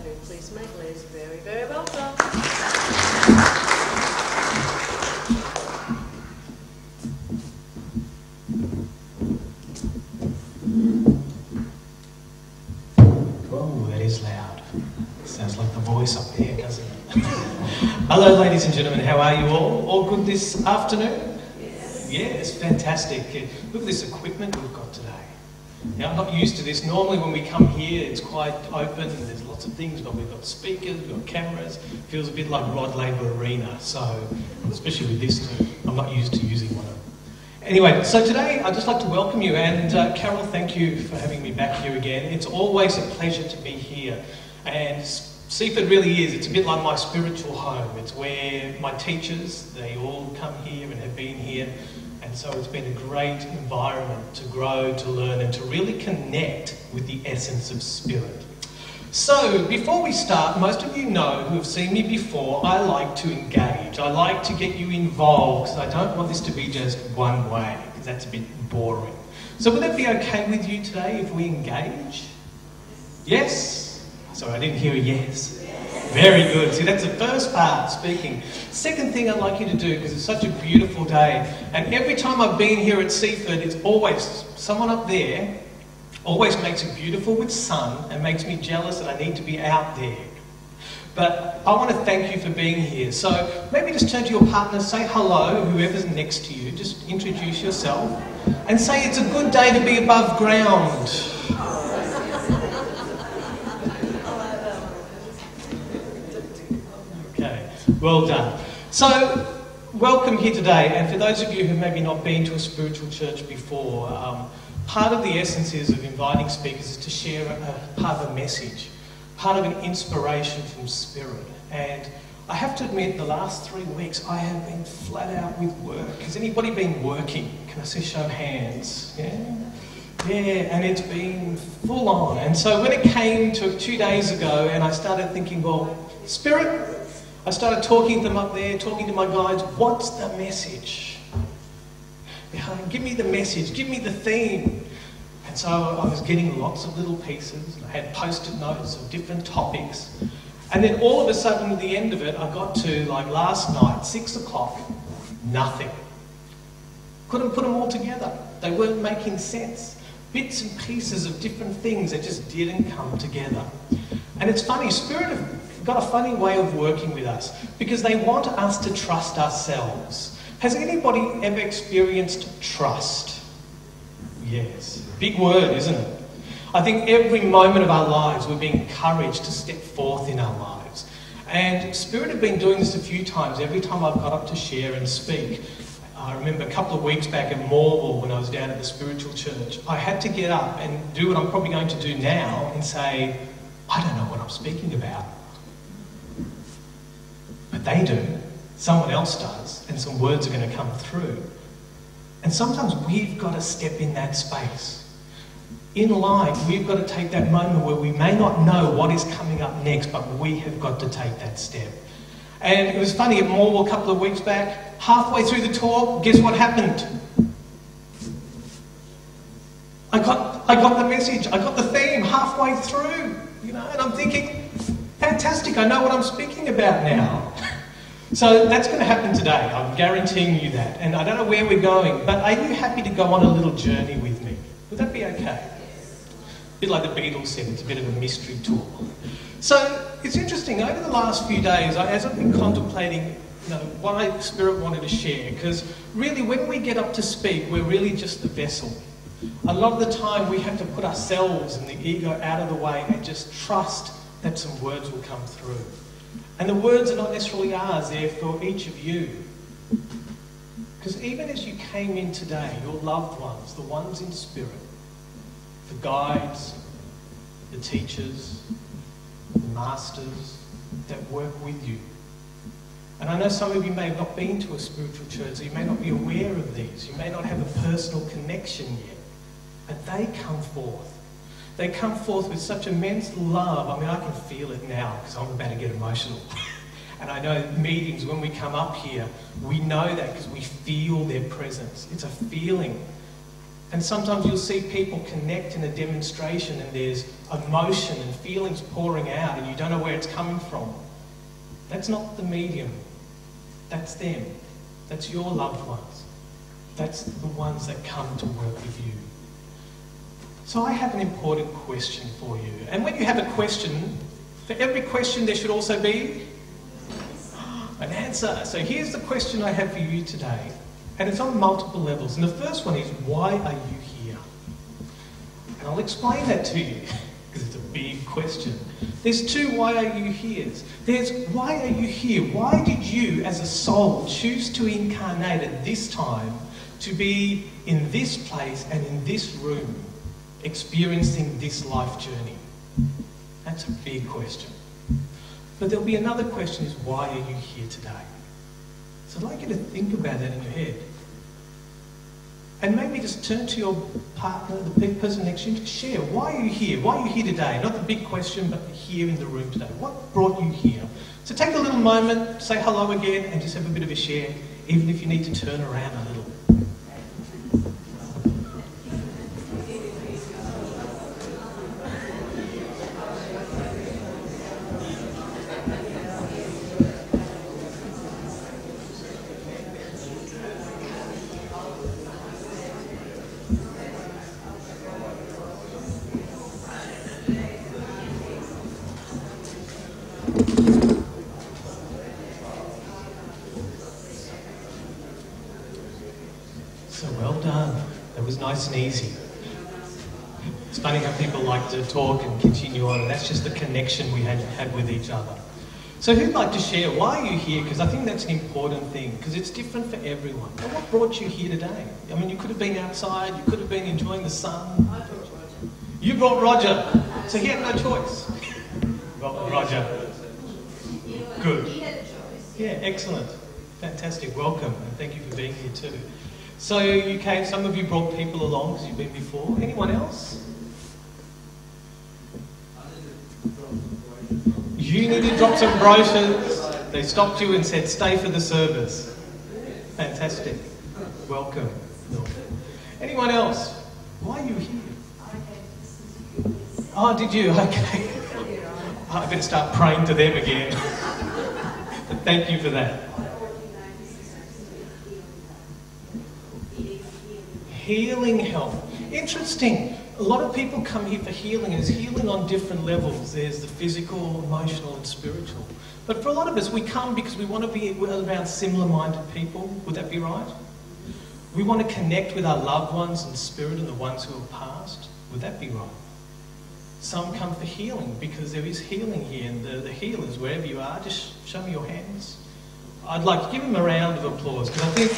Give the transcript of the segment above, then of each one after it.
afternoon. Please make Les very, very welcome. Oh, that is loud. Sounds like the voice up there, doesn't it? Hello, ladies and gentlemen. How are you all? All good this afternoon? Yes. Yes, fantastic. Look at this equipment we've got today. Now, I'm not used to this. Normally when we come here, it's quite open and there's lots of things, but we've got speakers, we've got cameras. It feels a bit like Rod Laver Arena, so, especially with this too. I'm not used to using one of them. Anyway, so today I'd just like to welcome you, and Carol, thank you for having me back here again. It's always a pleasure to be here, and Seaford really is. It's a bit like my spiritual home. It's where my teachers, they all come here and have been here. And so it's been a great environment to grow, to learn, and to really connect with the essence of spirit. So before we start, most of you know who have seen me before, I like to engage. I like to get you involved because I don't want this to be just one way, because that's a bit boring. So would that be okay with you today if we engage? Yes? Sorry, I didn't hear a yes. Very good. See, that's the first part, speaking. Second thing I'd like you to do, because it's such a beautiful day, and every time I've been here at Seaford, it's always someone up there always makes it beautiful with sun and makes me jealous that I need to be out there. But I want to thank you for being here. So maybe just turn to your partner, say hello, whoever's next to you, just introduce yourself, and say it's a good day to be above ground. Okay, well done. So, welcome here today, and for those of you who maybe not been to a spiritual church before, part of the essence is of inviting speakers is to share a part of a message, part of an inspiration from spirit. And I have to admit, the last 3 weeks I have been flat out with work. Has anybody been working? Can I see show of hands? Yeah? Yeah, and it's been full on. And so when it came to 2 days ago and I started thinking, well, spirit, I started talking to them up there, talking to my guides, what's the message? Give me the message, give me the theme. And so I was getting lots of little pieces. I had post-it notes of different topics. And then all of a sudden at the end of it, I got to, like last night, 6 o'clock, nothing. Couldn't put them all together. They weren't making sense. Bits and pieces of different things that just didn't come together. And it's funny, Spirit have got a funny way of working with us because they want us to trust ourselves. Has anybody ever experienced trust? Yes. Big word, isn't it? I think every moment of our lives we're being encouraged to step forth in our lives. And Spirit have been doing this a few times. Every time I've got up to share and speak. I remember a couple of weeks back at Morwell when I was down at the spiritual church, I had to get up and do what I'm probably going to do now and say, I don't know what I'm speaking about. But they do. Someone else does, and some words are going to come through. And sometimes we've got to step in that space. In life, we've got to take that moment where we may not know what is coming up next, but we have got to take that step. And it was funny, at Morwell a couple of weeks back, halfway through the talk, guess what happened? I got the message, I got the theme halfway through, you know, and I'm thinking, fantastic, I know what I'm speaking about now. So that's going to happen today, I'm guaranteeing you that. And I don't know where we're going, but are you happy to go on a little journey with me? Would that be okay? A bit like the Beatles said, it's a bit of a mystery tour. So it's interesting, over the last few days, as I've been contemplating what my Spirit wanted to share, because really when we get up to speak, we're really just the vessel. A lot of the time we have to put ourselves and the ego out of the way and just trust that some words will come through. And the words are not necessarily ours, they're for each of you. Because even as you came in today, your loved ones, the ones in spirit, the guides, the teachers, the masters that work with you. And I know some of you may have not been to a spiritual church, so you may not be aware of these. You may not have a personal connection yet. But they come forth. They come forth with such immense love. I mean, I can feel it now because I'm about to get emotional. And I know meetings, when we come up here, we know that because we feel their presence. It's a feeling. And sometimes you'll see people connect in a demonstration and there's emotion and feelings pouring out and you don't know where it's coming from. That's not the medium. That's them. That's your loved ones. That's the ones that come to work with you. So I have an important question for you. And when you have a question, for every question there should also be an answer. So here's the question I have for you today. And it's on multiple levels. And the first one is, why are you here? And I'll explain that to you, because it's a big question. There's two why are you here's. There's why are you here? Why did you, as a soul, choose to incarnate at this time to be in this place and in this room, experiencing this life journey? That's a big question. But there'll be another question, is why are you here today? So I'd like you to think about that in your head. And maybe just turn to your partner, the big person next to you, to share. Why are you here? Why are you here today? Not the big question, but here in the room today. What brought you here? So take a little moment, say hello again, and just have a bit of a share, even if you need to turn around a little. Nice and easy. It's funny how people like to talk and continue on, and that's just the connection we had with each other. So who'd like to share why are you here? Because I think that's an important thing, because it's different for everyone. And what brought you here today? I mean, you could have been outside, you could have been enjoying the sun. I brought Roger. You brought Roger, so he had no choice. Well, Roger. Good. He had a choice. Yeah, excellent. Fantastic. Welcome, and thank you for being here too. So you came, some of you brought people along because you've been before. Anyone else? You need to drop some brochures. They stopped you and said, stay for the service. Fantastic. Welcome. Anyone else? Why are you here? Oh, did you? Okay. I better start praying to them again. But thank you for that. Healing health. Interesting. A lot of people come here for healing, and it's healing on different levels. There's the physical, emotional, and spiritual. But for a lot of us, we come because we want to be around similar-minded people. Would that be right? We want to connect with our loved ones in spirit and the ones who have passed. Would that be right? Some come for healing because there is healing here, and the healers, wherever you are, just show me your hands. I'd like to give them a round of applause, because I think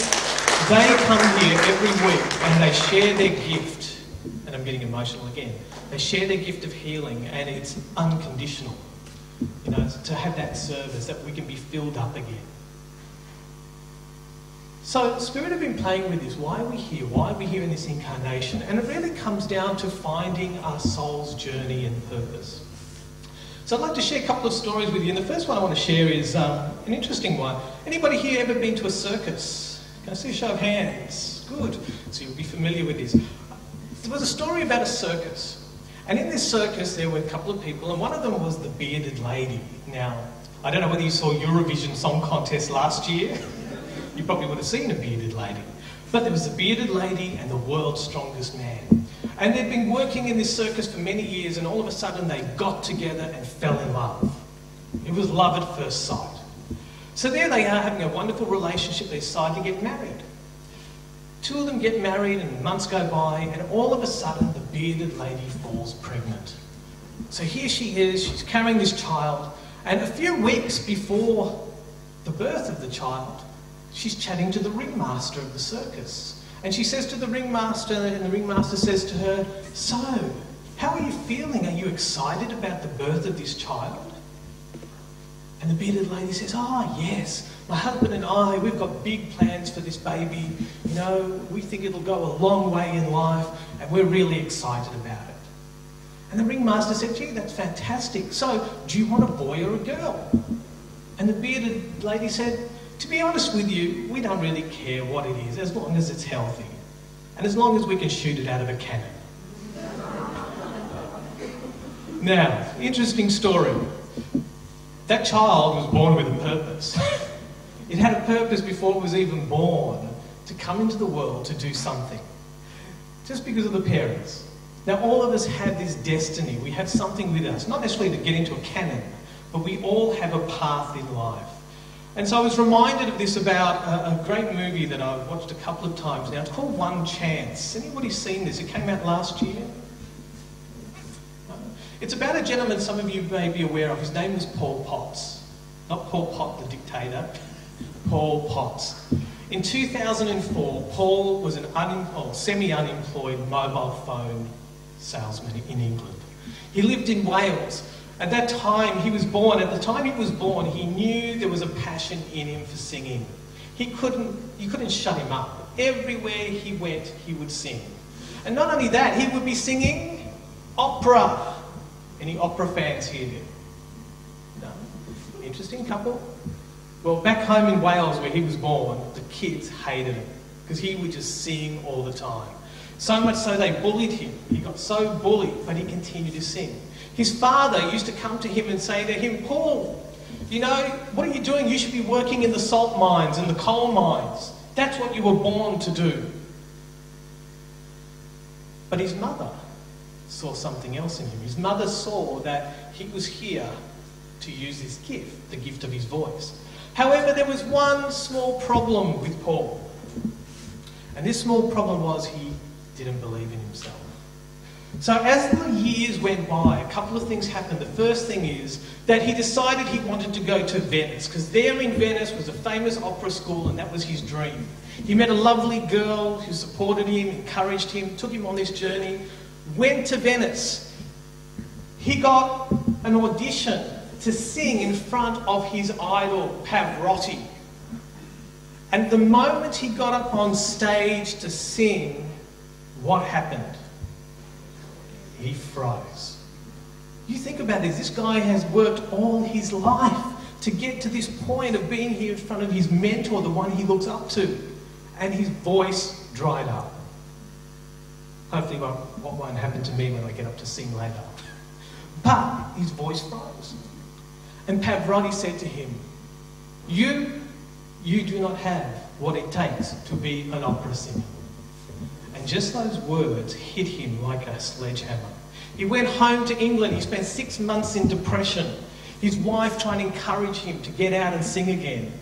they come here every week and they share their gift, and I'm getting emotional again. They share their gift of healing, and it's unconditional. You know, to have that service, that we can be filled up again. So Spirit have been playing with this. Why are we here? Why are we here in this incarnation? And it really comes down to finding our soul's journey and purpose. So I'd like to share a couple of stories with you. And the first one I want to share is an interesting one. Anybody here ever been to a circus? Can I see a show of hands? Good. So you'll be familiar with this. There was a story about a circus. And in this circus there were a couple of people, and one of them was the bearded lady. Now, I don't know whether you saw Eurovision Song Contest last year. You probably would have seen a bearded lady. But there was the bearded lady and the world's strongest man. And they'd been working in this circus for many years, and all of a sudden they got together and fell in love. It was love at first sight. So there they are having a wonderful relationship. They decide to get married. Two of them get married and months go by, and all of a sudden the bearded lady falls pregnant. So here she is, she's carrying this child, and a few weeks before the birth of the child, she's chatting to the ringmaster of the circus. And she says to the ringmaster, and the ringmaster says to her, "So, how are you feeling? Are you excited about the birth of this child?" And the bearded lady says, "Oh, yes, my husband and I, we've got big plans for this baby. You know, we think it'll go a long way in life, and we're really excited about it." And the ringmaster said, "Gee, that's fantastic. So, do you want a boy or a girl?" And the bearded lady said, "To be honest with you, we don't really care what it is, as long as it's healthy." And as long as we can shoot it out of a cannon. Now, interesting story. That child was born with a purpose. It had a purpose before it was even born, to come into the world to do something. Just because of the parents. Now, all of us have this destiny. We have something with us. Not necessarily to get into a cannon, but we all have a path in life. And so I was reminded of this about a great movie that I've watched a couple of times now. It's called One Chance. Anybody seen this? It came out last year. It's about a gentleman some of you may be aware of. His name was Paul Potts. Not Paul Pot, the dictator. Paul Potts. In 2004, Paul was an semi-unemployed mobile phone salesman in England. He lived in Wales. At that time he was born, he knew there was a passion in him for singing. You couldn't shut him up. Everywhere he went, he would sing. And not only that, he would be singing opera. Any opera fans here? No? Interesting couple? Well, back home in Wales where he was born, the kids hated him because he would just sing all the time. So much so they bullied him. He got so bullied, but he continued to sing. His father used to come to him and say to him, Paul, you know, what are you doing? You should be working in the salt mines and the coal mines. That's what you were born to do. But his mother saw something else in him. His mother saw that he was here to use his gift, the gift of his voice. However, there was one small problem with Paul. And this small problem was he didn't believe in himself. So as the years went by, a couple of things happened. The first thing is that he decided he wanted to go to Venice, because there in Venice was a famous opera school and that was his dream. He met a lovely girl who supported him, encouraged him, took him on this journey, went to Venice. He got an audition to sing in front of his idol, Pavarotti. And the moment he got up on stage to sing, what happened? He froze. You think about this. This guy has worked all his life to get to this point of being here in front of his mentor, the one he looks up to. And his voice dried up. Hopefully what won't happen to me when I get up to sing later. But his voice froze. And Pavarotti said to him, you do not have what it takes to be an opera singer. And just those words hit him like a sledgehammer. He went home to England. He spent 6 months in depression. His wife trying to encourage him to get out and sing again.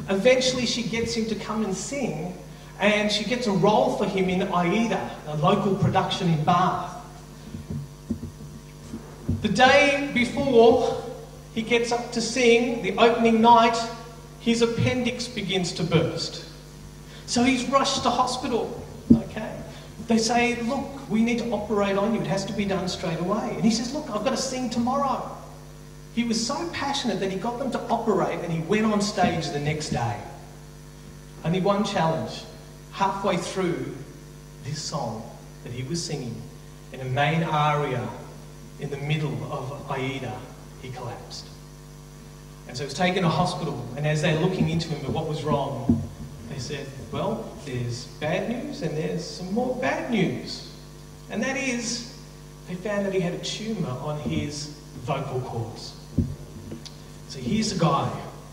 Eventually she gets him to come and sing, and she gets a role for him in Aida, a local production in Bath. The day before he gets up to sing, the opening night, his appendix begins to burst. So he's rushed to hospital, okay? They say, look, we need to operate on you. It has to be done straight away. And he says, look, I've got to sing tomorrow. He was so passionate that he got them to operate and he went on stage the next day. Only one challenge. Halfway through this song that he was singing, in a main aria in the middle of Aida, he collapsed. And so he was taken to hospital, and as they're looking into him at what was wrong, they said, well, there's bad news and there's some more bad news. And that is, they found that he had a tumour on his vocal cords. So here's a guy,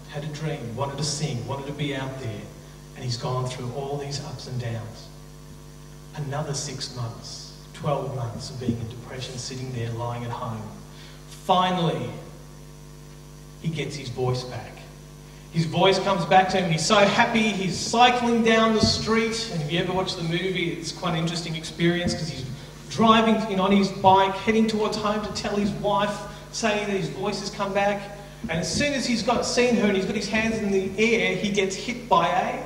had a dream, wanted to sing, wanted to be out there, and he's gone through all these ups and downs. Another 6 months, 12 months of being in depression, sitting there, lying at home. Finally, he gets his voice back. His voice comes back to him. He's so happy. He's cycling down the street. And if you ever watch the movie, it's quite an interesting experience because he's driving on his bike, heading towards home to tell his wife, saying that his voice has come back. And as soon as he's seen her and he's got his hands in the air, he gets hit by a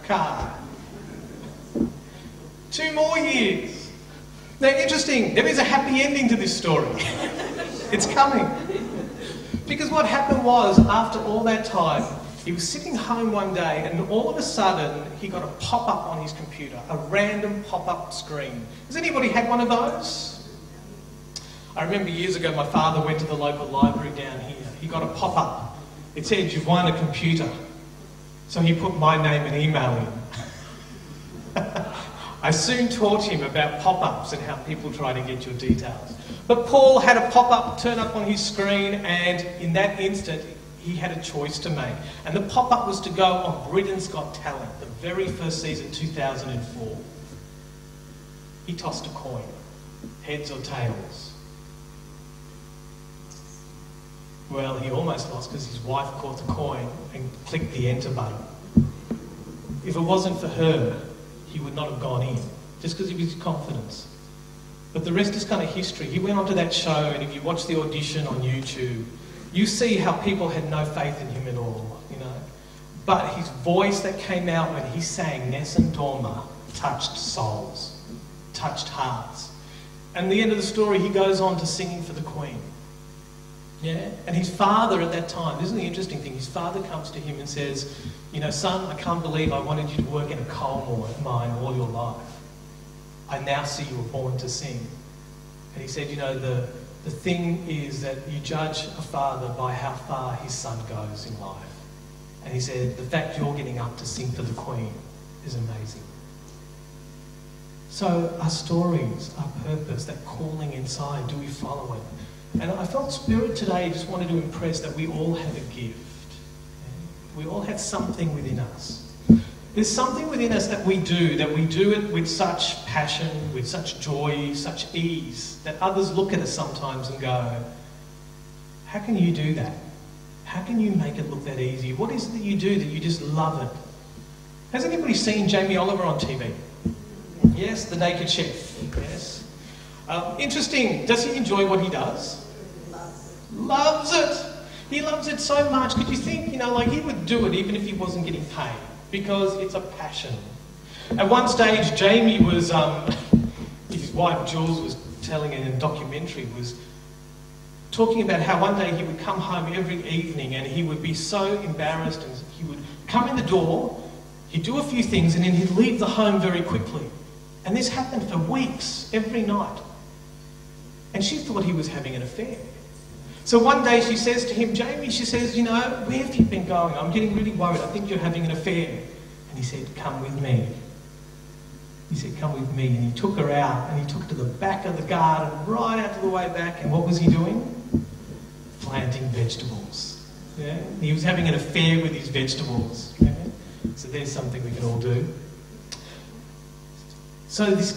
car. 2 more years. Now, interesting, there is a happy ending to this story. It's coming. Because what happened was, after all that time, he was sitting home one day and all of a sudden he got a pop-up on his computer, a random pop-up screen. Has anybody had one of those? I remember years ago my father went to the local library down here. He got a pop-up. It said, you've won a computer. So he put my name and email in. I soon taught him about pop-ups and how people try to get your details. But Paul had a pop-up turn up on his screen, and in that instant, he had a choice to make. And the pop-up was to go on Britain's Got Talent, the very first season, 2004. He tossed a coin, heads or tails. Well, he almost lost because his wife caught the coin and clicked the enter button. If it wasn't for her, he would not have gone in, just because of his confidence. But the rest is kind of history. He went onto that show, and if you watch the audition on YouTube, you see how people had no faith in him at all, you know. But his voice that came out when he sang Nessun Dorma touched souls, touched hearts. And the end of the story, he goes on to singing for the Queen. Yeah? And his father at that time, this is the interesting thing, his father comes to him and says, you know, son, I can't believe I wanted you to work in a coal mine all your life. I now see you were born to sing. And he said, you know, the thing is that you judge a father by how far his son goes in life. And he said, the fact you're getting up to sing for the Queen is amazing. So our stories, our purpose, that calling inside, do we follow it? And I felt Spirit today just wanted to impress that we all have a gift. We all have something within us. There's something within us that we do it with such passion, with such joy, such ease, that others look at us sometimes and go, how can you do that? How can you make it look that easy? What is it that you do that you just love it? Has anybody seen Jamie Oliver on TV? Yes, The Naked Chef. Yes. Interesting. Does he enjoy what he does? Loves it. He loves it so much. Could you think, you know, like he would do it even if he wasn't getting paid, because it's a passion. At one stage, Jamie was, his wife Jules was telling in a documentary, was talking about how one day he would come home every evening and he would be so embarrassed, and he would come in the door, he'd do a few things, and then he'd leave the home very quickly. And this happened for weeks, every night. And she thought he was having an affair. So one day she says to him, Jamie, she says, you know, where have you been going? I'm getting really worried. I think you're having an affair. And he said, come with me. He said, come with me. And he took her out, and he took her to the back of the garden, right out to the way back. And what was he doing? Planting vegetables. Yeah? He was having an affair with his vegetables. Yeah? So there's something we can all do. So this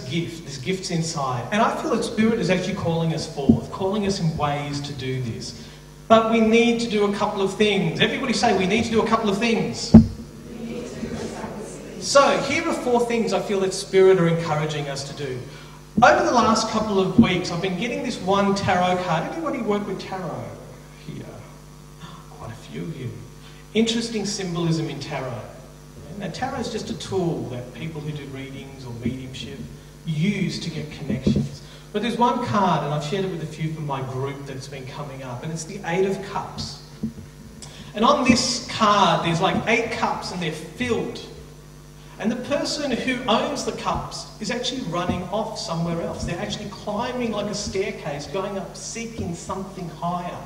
gift's inside. And I feel that Spirit is actually calling us forth, calling us in ways to do this. But we need to do a couple of things. Everybody say, we need to do a couple of things. So here are 4 things I feel that Spirit are encouraging us to do. Over the last couple of weeks, I've been getting this one tarot card. Anybody work with tarot here? Quite a few of you. Interesting symbolism in tarot. Now, tarot is just a tool that people who do readings or mediumship use to get connections. But there's one card, and I've shared it with a few from my group that's been coming up, and it's the 8 of Cups. And on this card, there's like 8 cups, and they're filled. And the person who owns the cups is actually running off somewhere else. They're actually climbing like a staircase, going up, seeking something higher.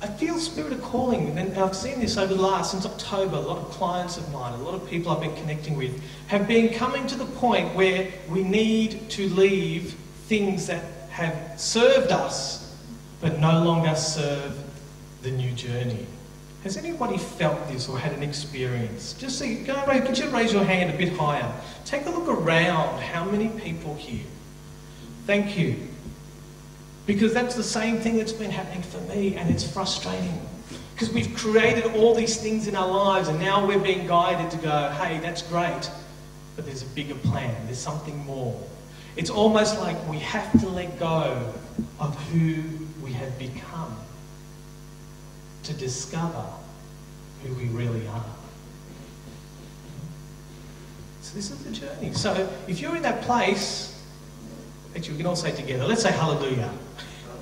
I feel Spirit of calling, and I've seen this over the last, since October, a lot of clients of mine, a lot of people I've been connecting with, have been coming to the point where we need to leave things that have served us, but no longer serve the new journey. Has anybody felt this or had an experience? Just so could you raise your hand a bit higher? Take a look around. How many people here? Thank you. Because that's the same thing that's been happening for me, and it's frustrating. Because we've created all these things in our lives, and now we're being guided to go, hey, that's great, but there's a bigger plan, there's something more. It's almost like we have to let go of who we have become to discover who we really are. So this is the journey. So if you're in that place, actually we can all say together, let's say hallelujah.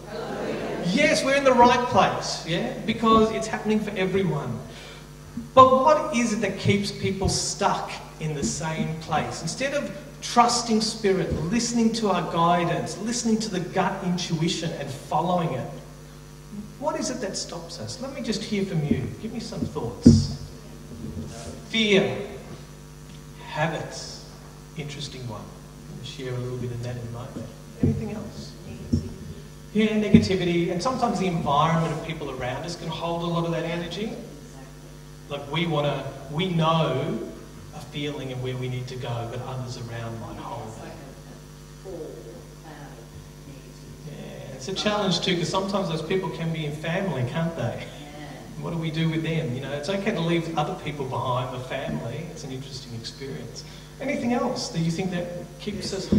Hallelujah. Yes, we're in the right place, yeah, because it's happening for everyone. But what is it that keeps people stuck in the same place? Instead of trusting Spirit, listening to our guidance, listening to the gut intuition and following it, what is it that stops us? Let me just hear from you. Give me some thoughts. Fear. Habits. Interesting one. I'm going to share a little bit of that in a moment. Anything else? Yeah, negativity. And sometimes the environment of people around us can hold a lot of that energy. Like we know a feeling and where we need to go, but others around might hold that. Yeah, it's a challenge too, because sometimes those people can be in family, can't they? What do we do with them? You know, it's okay to leave other people behind, the family. It's an interesting experience. Anything else that you think that keeps us?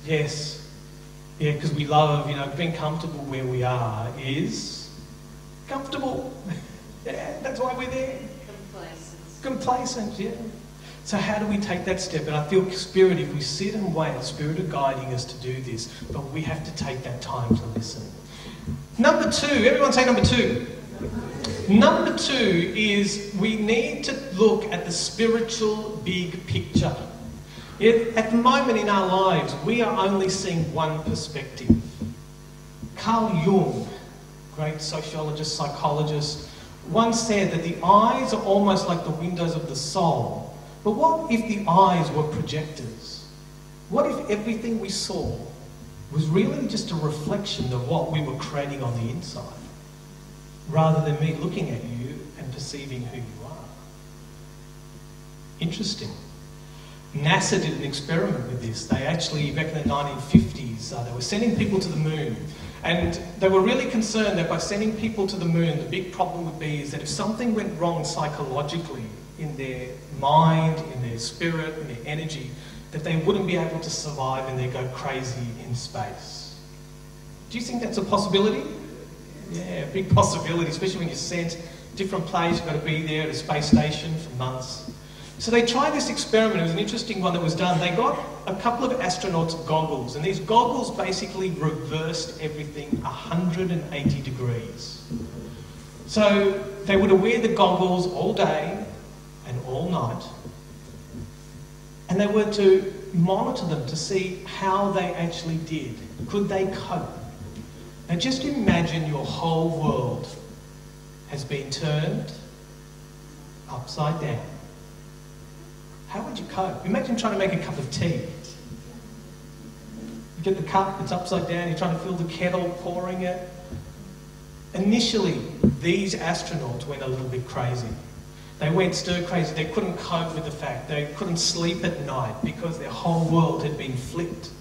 Yes. Yeah, because we love, being comfortable where we are is comfortable. Yeah, that's why we're there. Complacent, yeah. So how do we take that step? And I feel Spirit, if we sit and wait, Spirit are guiding us to do this, but we have to take that time to listen. Number 2, everyone say number 2. Number 2 is we need to look at the spiritual big picture. At the moment in our lives, we are only seeing one perspective. Carl Jung, great sociologist, psychologist, once said that the eyes are almost like the windows of the soul. But what if the eyes were projectors? What if everything we saw was really just a reflection of what we were creating on the inside, rather than me looking at you and perceiving who you are? Interesting. NASA did an experiment with this. They actually, back in the 1950s, they were sending people to the moon. And they were really concerned that by sending people to the moon, the big problem would be is that if something went wrong psychologically in their mind, in their spirit, in their energy, that they wouldn't be able to survive and they'd go crazy in space. Do you think that's a possibility? Yeah, big possibility, especially when you're sent different place, you've got to be there at a space station for months. So they tried this experiment. It was an interesting one that was done. They got a couple of astronauts goggles, and these goggles basically reversed everything 180 degrees. So they would wear the goggles all day and all night, and they were to monitor them to see how they actually did. Could they cope? Now just imagine your whole world has been turned upside down. How would you cope? Imagine trying to make a cup of tea. You get the cup, it's upside down, you're trying to fill the kettle, pouring it. Initially, these astronauts went a little bit crazy. They went stir crazy. They couldn't cope with the fact. They couldn't sleep at night because their whole world had been flipped.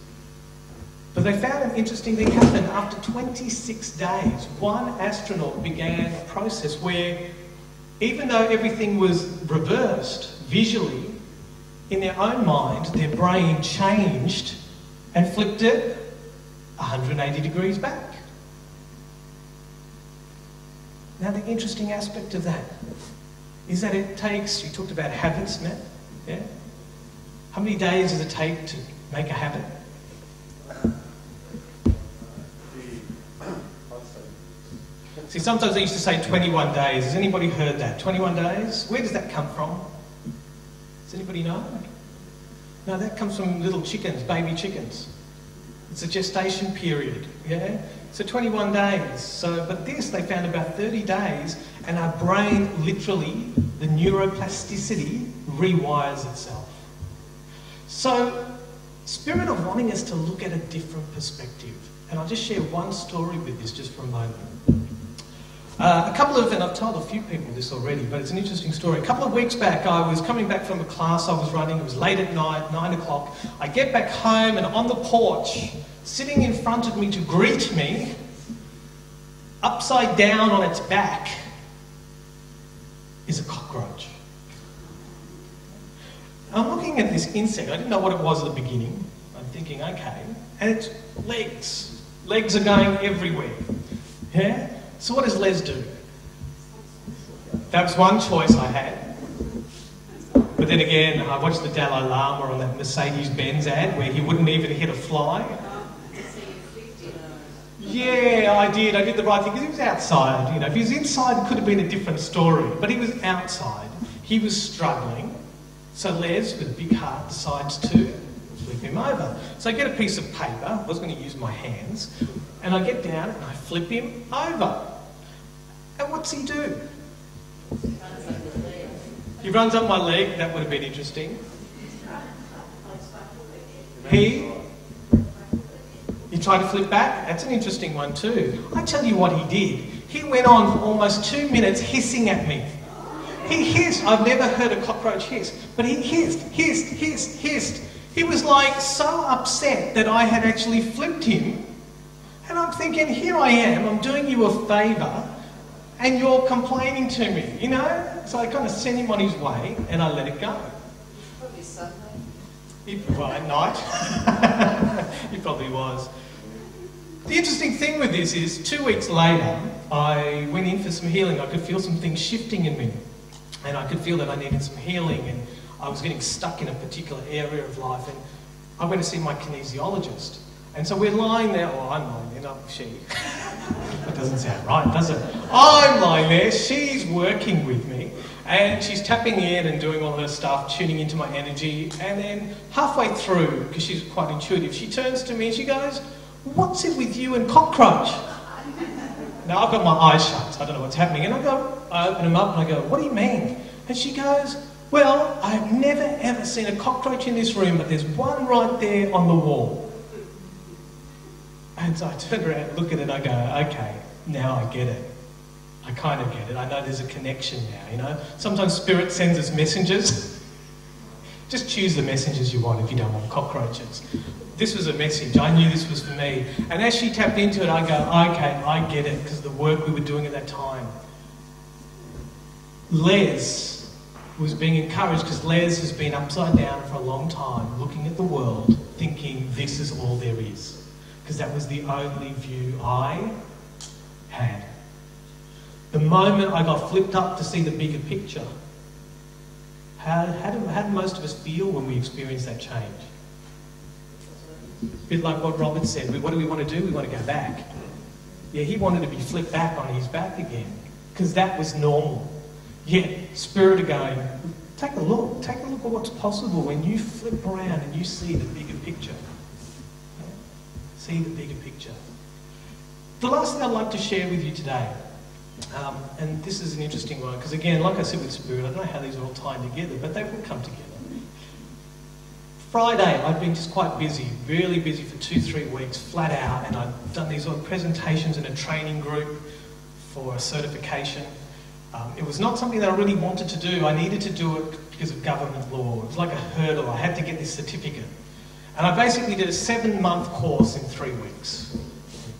But they found an interesting thing happened. After 26 days, one astronaut began a process where, even though everything was reversed visually, in their own mind, their brain changed and flipped it 180 degrees back. Now, the interesting aspect of that is that it takes, you talked about habits, Matt, yeah? How many days does it take to make a habit? See, sometimes they used to say 21 days. Has anybody heard that? 21 days? Where does that come from? Does anybody know? No, that comes from little chickens, baby chickens. It's a gestation period, yeah? So 21 days. So, but this, they found about 30 days, and our brain literally, the neuroplasticity, rewires itself. So, Spirit are wanting us to look at a different perspective. And I'll just share one story with this just for a moment. And I've told a few people this already, but it's an interesting story. A couple of weeks back, I was coming back from a class I was running. It was late at night, 9 o'clock. I get back home, and on the porch, sitting in front of me to greet me, upside down on its back, is a cockroach. I'm looking at this insect. I didn't know what it was at the beginning. I'm thinking, okay. And it's legs. Legs are going everywhere. Yeah? So what does Les do? That was one choice I had. But then again, I watched the Dalai Lama on that Mercedes-Benz ad where he wouldn't even hit a fly. Yeah, I did the right thing, because he was outside. If he was inside, it could have been a different story. But he was outside. He was struggling. So Les, with a big heart, decides to flip him over. So I get a piece of paper. I was going to use my hands. And I get down and I flip him over. And what's he do? He runs up my leg. That would have been interesting. He tried to flip back. That's an interesting one too. I tell you what he did. He went on for almost 2 minutes hissing at me. He hissed. I've never heard a cockroach hiss, but he hissed. He was like so upset that I had actually flipped him. And I'm thinking, here I am, I'm doing you a favour, and you're complaining to me, you know? So I kind of sent him on his way, and I let it go. Probably Sunday. Well, at night. He probably was. The interesting thing with this is, 2 weeks later, I went in for some healing. I could feel some things shifting in me. And I could feel that I needed some healing, and I was getting stuck in a particular area of life. And I went to see my kinesiologist. And so we're lying there, or I'm lying there, not she. That doesn't sound right, does it? I'm lying there, she's working with me, and she's tapping in and doing all her stuff, tuning into my energy, and then halfway through, because she's quite intuitive, she turns to me and she goes, "What's it with you and cockroach?" Now I've got my eyes shut, so I don't know what's happening, and I open them up and I go, "What do you mean?" And she goes, "Well, I've never ever seen a cockroach in this room, but there's one right there on the wall." And so I turn around and look at it and I go, okay, now I get it. I kind of get it. I know there's a connection now, you know. Sometimes Spirit sends us messengers. Just choose the messengers you want if you don't want cockroaches. This was a message. I knew this was for me. And as she tapped into it, I go, okay, I get it, because of the work we were doing at that time. Les was being encouraged, because Les has been upside down for a long time, looking at the world, thinking this is all there is. Because that was the only view I had. The moment I got flipped up to see the bigger picture, how do most of us feel when we experience that change? A bit like what Robert said, what do we want to do? We want to go back. Yeah, he wanted to be flipped back on his back again, because that was normal. Yet, Spirit are going, take a look at what's possible when you flip around and you see the bigger picture. See the bigger picture. The last thing I'd like to share with you today, and this is an interesting one, because again, like I said with Spirit, I don't know how these are all tied together, but they will come together. Friday, I've been just quite busy, really busy for 2-3 weeks, flat out, and I've done these little presentations in a training group for a certification. It was not something that I really wanted to do. I needed to do it because of government law. It was like a hurdle. I had to get this certificate. And I basically did a 7-month course in 3 weeks.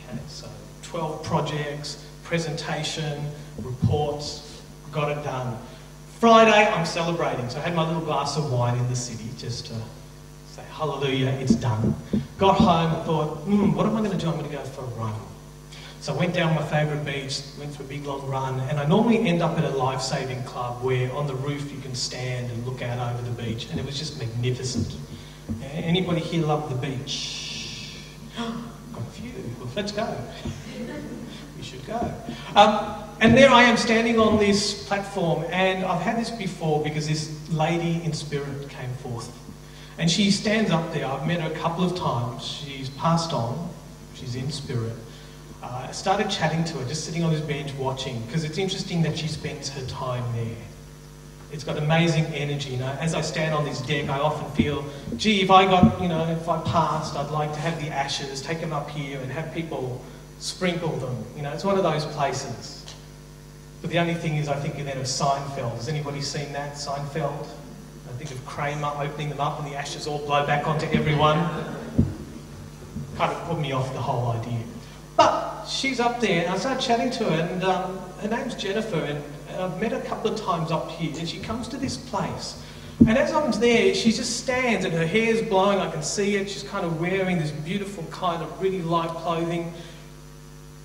Okay, so 12 projects, presentation, reports, got it done. Friday, I'm celebrating. So I had my little glass of wine in the city just to say, hallelujah, it's done. Got home and thought, what am I going to do? I'm going to go for a run. So I went down my favourite beach, went for a big long run, and I normally end up at a life-saving club where on the roof you can stand and look out over the beach, and it was just magnificent. Anybody here love the beach? Got a few. Well, let's go. We should go. And there I am standing on this platform, and I've had this before because this lady in Spirit came forth. And she stands up there. I've met her a couple of times. She's passed on. She's in Spirit. I started chatting to her, just sitting on this bench watching, because it's interesting that she spends her time there. It's got amazing energy, you know. As I stand on this deck, I often feel, gee, if I passed, I'd like to have the ashes, take them up here and have people sprinkle them. You know, it's one of those places. But the only thing is, I think then of Seinfeld. Has anybody seen that, Seinfeld? I think of Kramer opening them up and the ashes all blow back onto everyone. Kind of put me off the whole idea. But she's up there, and I started chatting to her, and her name's Jennifer, and I've met her a couple of times up here, and she comes to this place. And as I'm there, she just stands, and her hair's blowing, I can see it. She's kind of wearing this beautiful kind of really light clothing.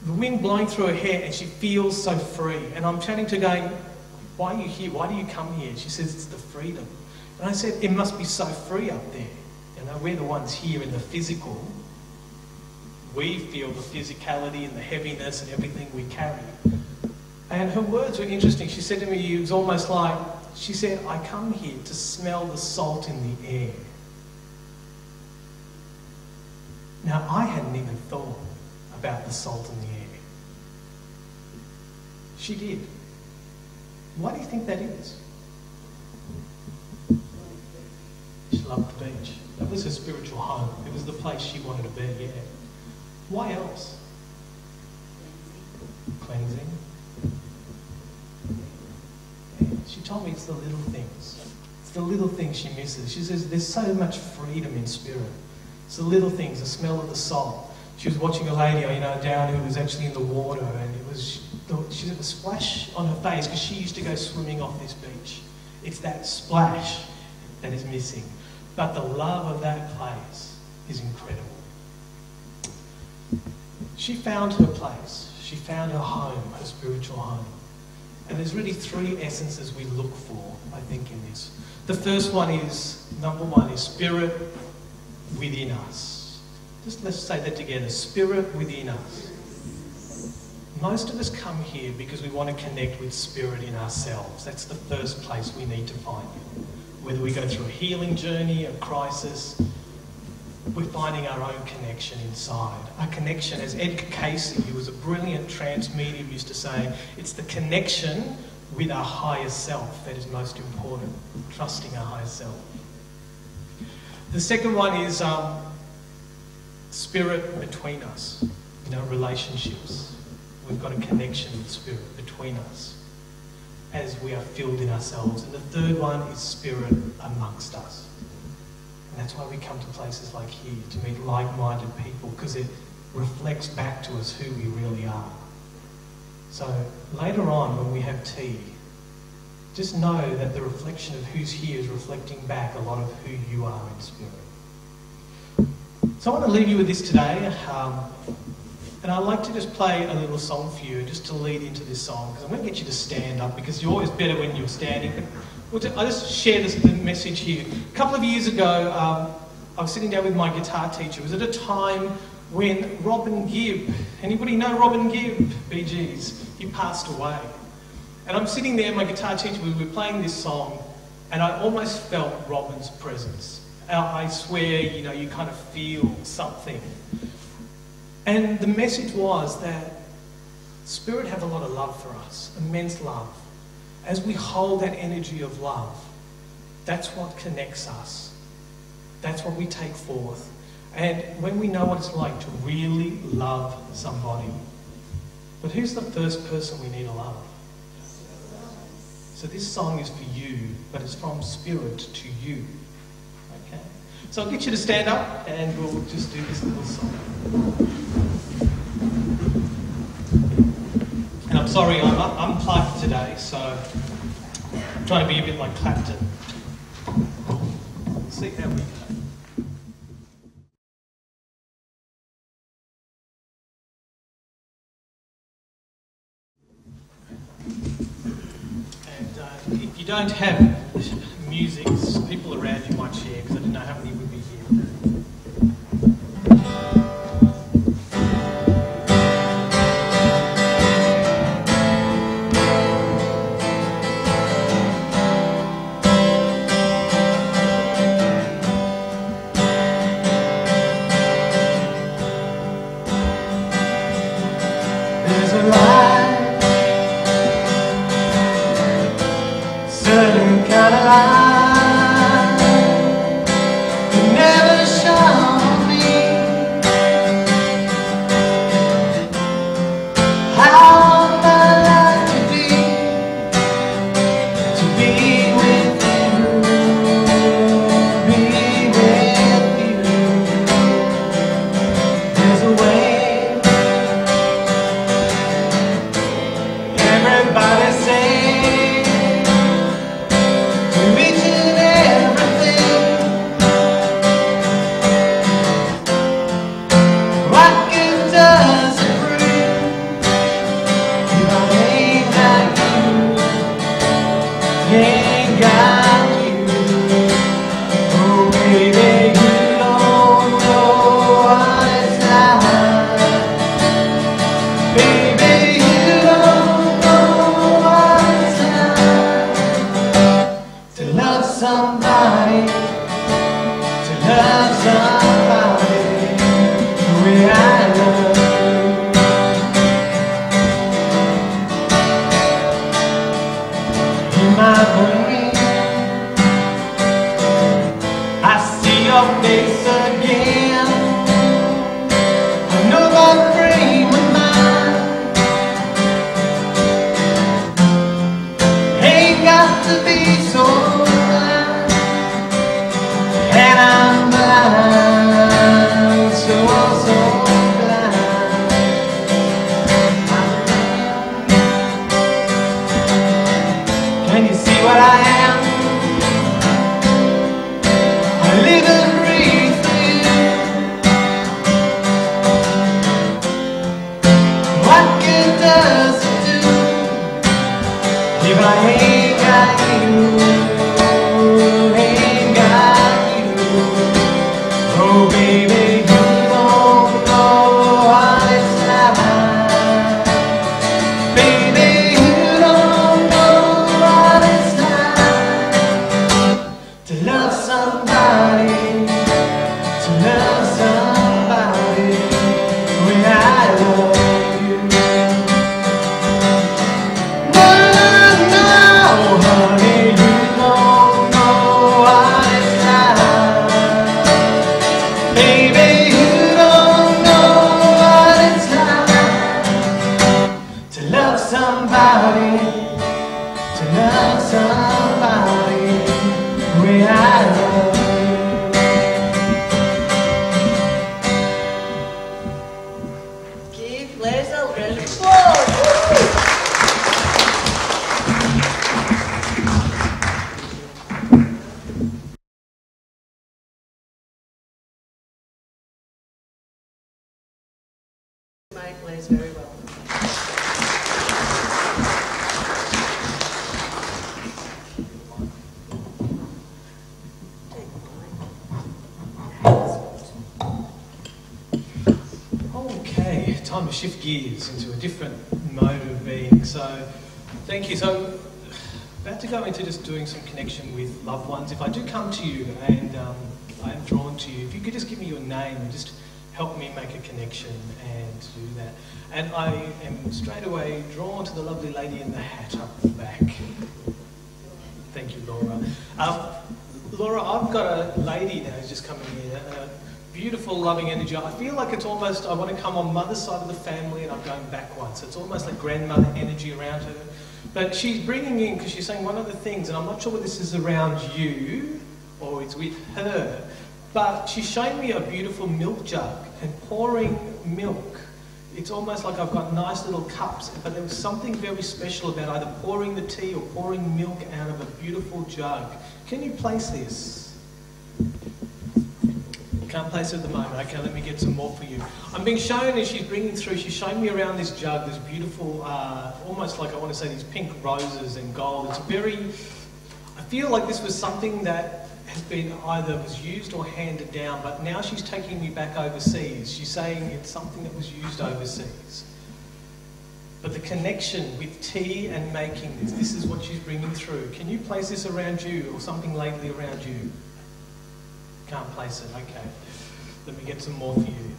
The wind blowing through her hair, and she feels so free. And I'm chatting to her going, why are you here? Why do you come here? She says, it's the freedom. And I said, it must be so free up there. You know, we're the ones here in the physical. We feel the physicality and the heaviness and everything we carry. And her words were interesting. She said to me, it was almost like, she said, I come here to smell the salt in the air. Now, I hadn't even thought about the salt in the air. She did. Why do you think that is? loved the beach. That was her spiritual home. It was the place she wanted to be, yeah. Why else? Cleansing. Yeah. She told me it's the little things. It's the little things she misses. She says there's so much freedom in spirit. It's the little things, the smell of the salt. She was watching a lady, down who was actually in the water, and she had a splash on her face because she used to go swimming off this beach. It's that splash that is missing. But the love of that place is incredible. She found her place. She found her home, her spiritual home. And there's really three essences we look for, I think, in this. The first one is, number one, is spirit within us. Just let's say that together, spirit within us. Most of us come here because we want to connect with spirit in ourselves. That's the first place we need to find it. Whether we go through a healing journey, a crisis, we're finding our own connection inside. Our connection, as Edgar Casey, who was a brilliant trance medium, used to say, it's the connection with our higher self that is most important, trusting our higher self. The second one is spirit between us, relationships. We've got a connection with spirit between us as we are filled in ourselves. And the third one is spirit amongst us. And that's why we come to places like here, to meet like-minded people, because it reflects back to us who we really are. So later on when we have tea, just know that the reflection of who's here is reflecting back a lot of who you are in spirit. So I want to leave you with this today. And I'd like to just play a little song for you, just to lead into this song, because I'm going to get you to stand up, because you're always better when you're standing. But I'll just share the message here. A couple of years ago, I was sitting down with my guitar teacher. It was at a time when Robin Gibb, anybody know Robin Gibb? BGs, he passed away. And I'm sitting there, my guitar teacher, we were playing this song, and I almost felt Robin's presence. I swear, you kind of feel something. And the message was that Spirit have a lot of love for us, immense love. As we hold that energy of love, that's what connects us. That's what we take forth. And when we know what it's like to really love somebody. But who's the first person we need to love? So this song is for you, but it's from Spirit to you. Okay? So I'll get you to stand up and we'll just do this little song. And I'm sorry, I'm unplugged today, so I'm trying to be a bit like Clapton. See how we go. And if you don't have music, people around you might share, because I didn't know how many would be here today. Certain kind of life does it do if I ain't got you? Ain't got you. Oh baby, you don't know what it's like. Baby, you don't know what it's like to love somebody, to love somebody when I love you. No, no, honey, you don't know what it's like. Baby, you don't know what it's like to love somebody, to love somebody when I love you. Give Les a round of applause. Make Les very well. Okay, time to shift gears into a different mode of being. So, thank you. So, about to go into just doing some connection with loved ones. If I do come to you and I am drawn to you, if you could just give me your name and just help me make a connection and do that. And I am straight away drawn to the lovely lady in the hat up the back. Thank you, Laura. Laura, I've got a lady now who's just coming here. Beautiful, loving energy. I feel like it's almost, I want to come on mother's side of the family and I'm going back one. So it's almost like grandmother energy around her. But she's bringing in, because she's saying one of the things, and I'm not sure whether this is around you or it's with her, but she's showing me a beautiful milk jug and pouring milk. It's almost like I've got nice little cups, but there was something very special about either pouring the tea or pouring milk out of a beautiful jug. Can you place this? Can't place it at the moment. Okay, let me get some more for you. I'm being shown as she's bringing through, she's showing me around this jug, this beautiful, almost like I want to say these pink roses and gold. It's very, I feel like this was something that has been either was used or handed down, but now she's taking me back overseas. She's saying it's something that was used overseas. But the connection with tea and making this is what she's bringing through. Can you place this around you or something lately around you? Can't place it, okay. Let me get some more for you.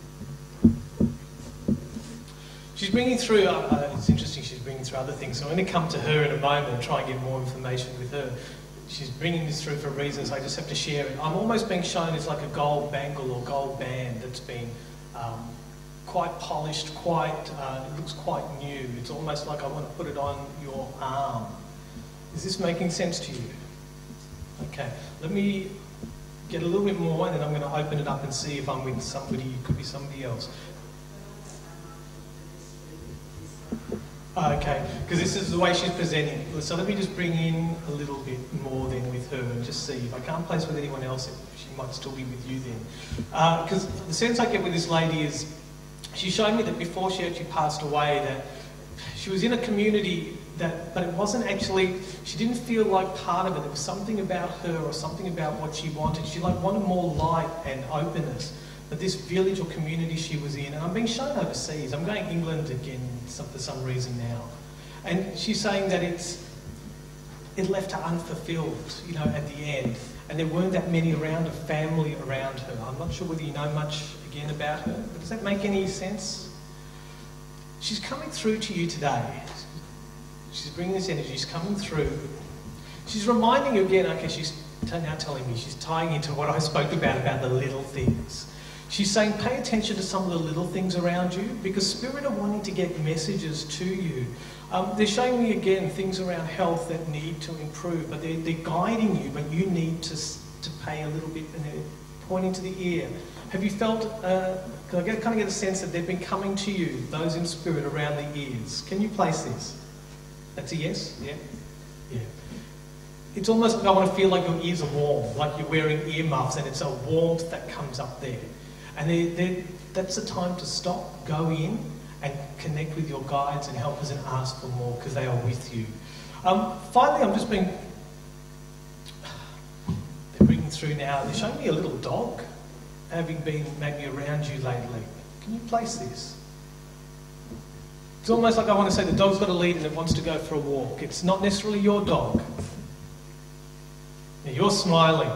She's bringing through, it's interesting, she's bringing through other things, so I'm going to come to her in a moment and try and get more information with her. She's bringing this through for a reason, so I just have to share it. I'm almost being shown as like a gold bangle or gold band that's been quite polished, it looks quite new. It's almost like I want to put it on your arm. Is this making sense to you? Okay, let me get a little bit more and then I'm going to open it up and see if I'm with somebody, it could be somebody else. Okay, because this is the way she's presenting. So let me just bring in a little bit more then with her and just see. If I can't place with anyone else, she might still be with you then. Because the sense I get with this lady is, she showed me that before she actually passed away, that she was in a community but it wasn't actually, she didn't feel like part of it. There was something about her or something about what she wanted. She wanted more light and openness. But this village or community she was in, and I'm being shown overseas. I'm going England again for some reason now. And she's saying that it left her unfulfilled, at the end. And there weren't that many around, a family around her. I'm not sure whether you know much, again, about her. But does that make any sense? She's coming through to you today. She's bringing this energy, she's coming through. She's reminding you again, okay, she's now telling me, she's tying into what I spoke about the little things. She's saying, pay attention to some of the little things around you, because Spirit are wanting to get messages to you. They're showing me again things around health that need to improve, but they're guiding you, but you need to pay a little bit, and they're pointing to the ear. Have you felt, I kind of get a sense that they've been coming to you, those in spirit, around the ears. Can you place this? That's a yes? Yeah? Yeah. It's almost like I want to feel like your ears are warm, like you're wearing earmuffs and it's a warmth that comes up there. And that's the time to stop, go in, and connect with your guides and helpers and ask for more because they are with you. Finally, I'm just they're bringing through now, they're showing me a little dog having been maybe around you lately. Can you place this? It's almost like I want to say the dog's got a lead and it wants to go for a walk. It's not necessarily your dog. Now, you're smiling.